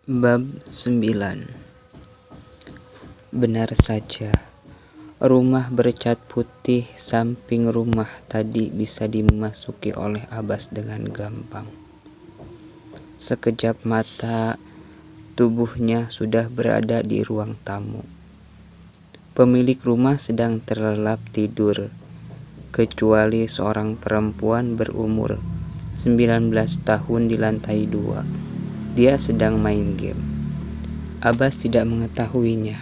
Bab 9. Benar saja, rumah bercat putih samping rumah tadi bisa dimasuki oleh Abbas dengan gampang. Sekejap mata, tubuhnya sudah berada di ruang tamu. Pemilik rumah sedang terlelap tidur, kecuali seorang perempuan berumur 19 tahun di lantai 2. Dia sedang main game. Abbas tidak mengetahuinya.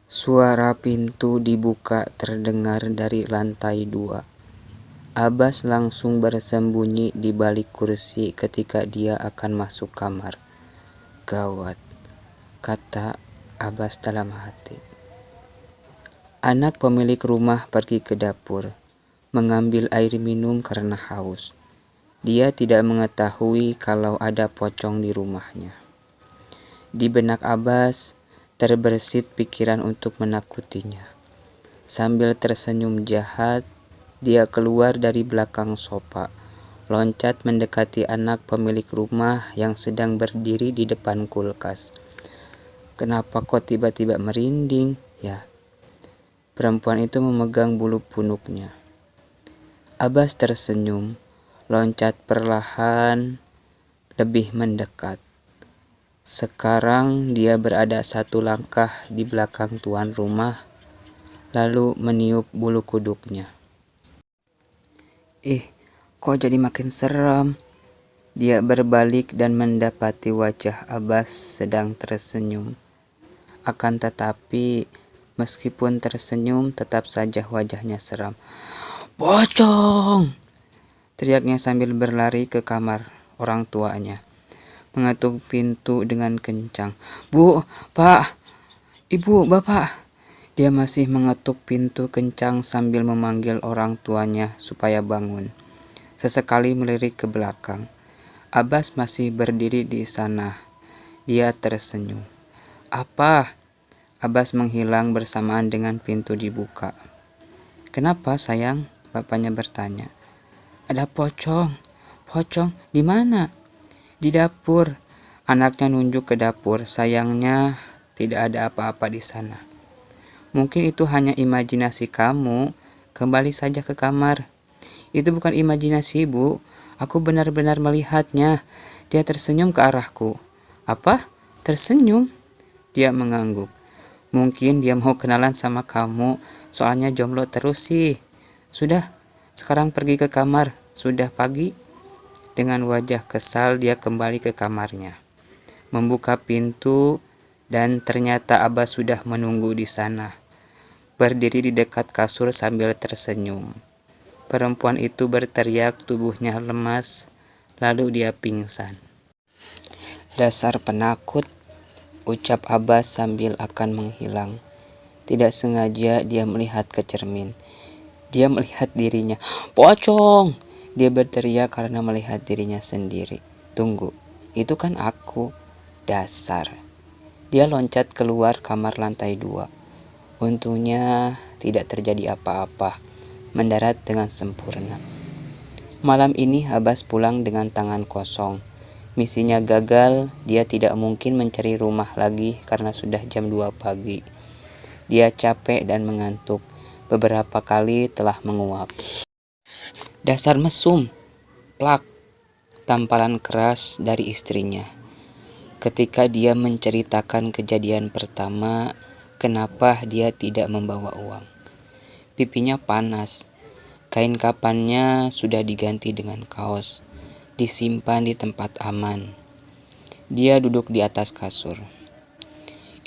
Suara pintu dibuka terdengar dari lantai 2. Abbas langsung bersembunyi di balik kursi ketika dia akan masuk kamar. Gawat, kata Abbas dalam hati. Anak pemilik rumah pergi ke dapur, mengambil air minum karena haus. Dia tidak mengetahui kalau ada pocong di rumahnya. Di benak Abbas terbersit pikiran untuk menakutinya. Sambil tersenyum jahat, dia keluar dari belakang sofa, loncat mendekati anak pemilik rumah yang sedang berdiri di depan kulkas. Kenapa kok tiba-tiba merinding, ya? Perempuan itu memegang bulu punuknya. Abbas tersenyum, loncat perlahan, lebih mendekat. Sekarang dia berada satu langkah di belakang tuan rumah, lalu meniup bulu kuduknya. Kok jadi makin seram? Dia berbalik dan mendapati wajah Abbas sedang tersenyum. Akan tetapi, meskipun tersenyum, tetap saja wajahnya seram. "Pocong!" teriaknya sambil berlari ke kamar orang tuanya. Mengetuk pintu dengan kencang. "Bu, Pak, Ibu, Bapak." Dia masih mengetuk pintu kencang sambil memanggil orang tuanya supaya bangun. Sesekali melirik ke belakang. Abbas masih berdiri di sana. Dia tersenyum. "Apa?" Abbas menghilang bersamaan dengan pintu dibuka. "Kenapa, sayang?" bapaknya bertanya. "Ada pocong." "Pocong? Di mana?" "Di dapur." Anaknya nunjuk ke dapur. Sayangnya tidak ada apa-apa di sana. "Mungkin itu hanya imajinasi kamu. Kembali saja ke kamar." "Itu bukan imajinasi, Bu. Aku benar-benar melihatnya." Dia tersenyum ke arahku. "Apa? Tersenyum?" Dia mengangguk. "Mungkin dia mau kenalan sama kamu, soalnya jomblo terus sih. Sudah, sekarang pergi ke kamar. Sudah pagi." Dengan wajah kesal dia kembali ke kamarnya. Membuka pintu dan ternyata Abbas sudah menunggu di sana. Berdiri di dekat kasur sambil tersenyum. Perempuan itu berteriak, tubuhnya lemas, lalu dia pingsan. "Dasar penakut," ucap Abbas sambil akan menghilang. Tidak sengaja dia melihat ke cermin. Dia melihat dirinya. "Pocong!" Dia berteriak karena melihat dirinya sendiri. "Tunggu, itu kan aku." Dasar. Dia loncat keluar kamar lantai 2. Untungnya tidak terjadi apa-apa. Mendarat dengan sempurna. Malam ini Abbas pulang dengan tangan kosong. Misinya gagal, dia tidak mungkin mencari rumah lagi karena sudah jam 2 pagi. Dia capek dan mengantuk. Beberapa kali telah menguap. "Dasar mesum!" Plak! Tamparan keras dari istrinya. Ketika dia menceritakan kejadian pertama, kenapa dia tidak membawa uang. Pipinya panas. Kain kapannya sudah diganti dengan kaos. Disimpan di tempat aman. Dia duduk di atas kasur.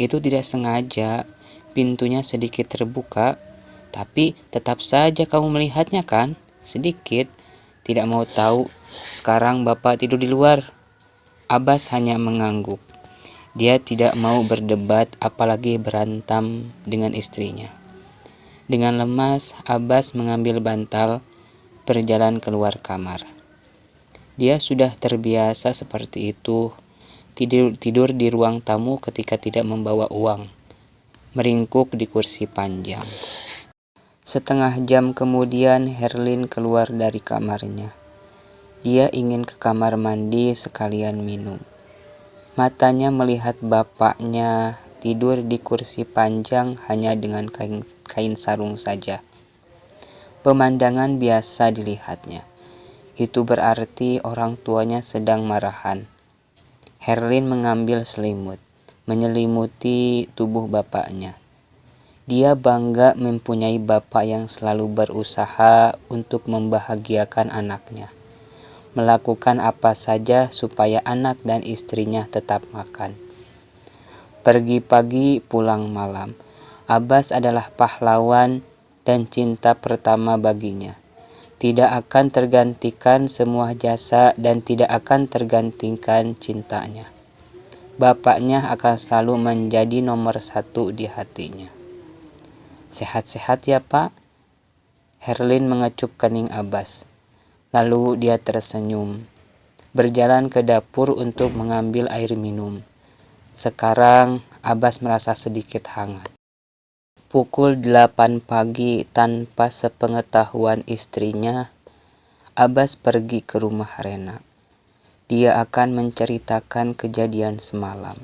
"Itu tidak sengaja. Pintunya sedikit terbuka. Tapi tetap saja kamu melihatnya kan? Sedikit. Tidak mau tahu. Sekarang Bapak tidur di luar." Abbas hanya mengangguk. Dia tidak mau berdebat apalagi berantem dengan istrinya. Dengan lemas, Abbas mengambil bantal, berjalan keluar kamar. Dia sudah terbiasa seperti itu, tidur di ruang tamu ketika tidak membawa uang, meringkuk di kursi panjang. Setengah jam kemudian Herlin keluar dari kamarnya. Dia ingin ke kamar mandi sekalian minum. Matanya melihat bapaknya tidur di kursi panjang hanya dengan kain sarung saja. Pemandangan biasa dilihatnya. Itu berarti orang tuanya sedang marahan. Herlin mengambil selimut, menyelimuti tubuh bapaknya. Dia bangga mempunyai bapak yang selalu berusaha untuk membahagiakan anaknya. Melakukan apa saja supaya anak dan istrinya tetap makan. Pergi pagi, pulang malam. Abbas adalah pahlawan dan cinta pertama baginya. Tidak akan tergantikan semua jasa dan tidak akan tergantikan cintanya. Bapaknya akan selalu menjadi nomor 1 di hatinya. Sehat-sehat ya Pak? Herlin mengecup kening Abbas. Lalu dia tersenyum, berjalan ke dapur untuk mengambil air minum. Sekarang Abbas merasa sedikit hangat. Pukul 8 pagi tanpa sepengetahuan istrinya, Abbas pergi ke rumah Rena. Dia akan menceritakan kejadian semalam.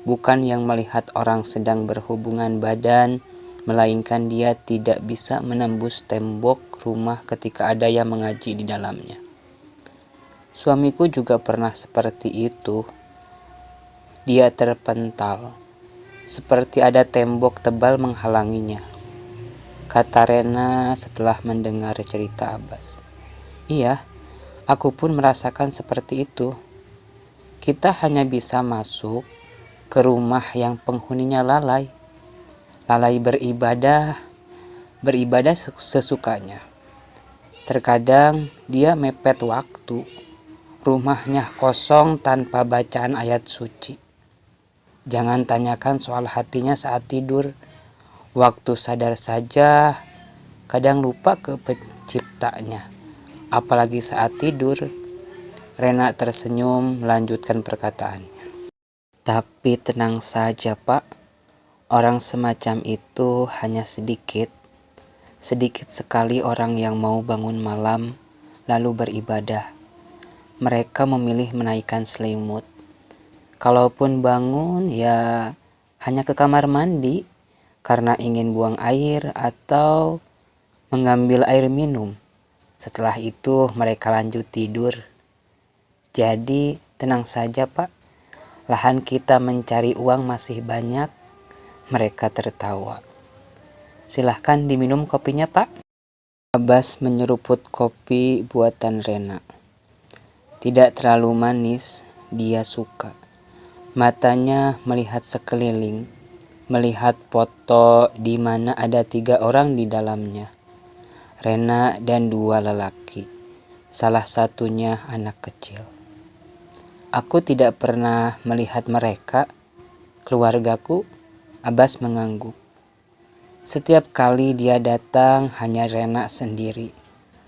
Bukan yang melihat orang sedang berhubungan badan, melainkan dia tidak bisa menembus tembok rumah ketika ada yang mengaji di dalamnya. Suamiku juga pernah seperti itu. Dia terpental, seperti ada tembok tebal menghalanginya, kata Rena setelah mendengar cerita Abbas. Iya, aku pun merasakan seperti itu. Kita hanya bisa masuk ke rumah yang penghuninya lalai beribadah sesukanya. Terkadang dia mepet waktu, rumahnya kosong tanpa bacaan ayat suci. Jangan tanyakan soal hatinya saat tidur, waktu sadar saja kadang lupa ke penciptanya, apalagi saat tidur. Rena tersenyum melanjutkan perkataannya. Tapi tenang saja Pak. Orang semacam itu hanya sedikit sekali orang yang mau bangun malam lalu beribadah. Mereka memilih menaikkan selimut. Kalaupun bangun ya hanya ke kamar mandi karena ingin buang air atau mengambil air minum. Setelah itu mereka lanjut tidur. Jadi tenang saja Pak, lahan kita mencari uang masih banyak. Mereka tertawa. Silahkan diminum kopinya Pak. Abbas menyeruput kopi buatan Rena. Tidak terlalu manis, dia suka. Matanya melihat sekeliling, melihat foto di mana ada 3 orang di dalamnya. Rena dan 2 lelaki, salah satunya anak kecil. Aku tidak pernah melihat mereka, keluargaku. Abbas mengangguk. Setiap kali dia datang hanya Rena sendiri.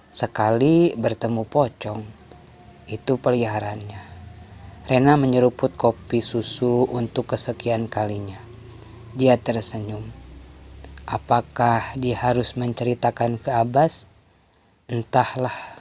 Sekali bertemu pocong. Itu peliharaannya. Rena menyeruput kopi susu untuk kesekian kalinya. Dia tersenyum. Apakah dia harus menceritakan ke Abbas? Entahlah.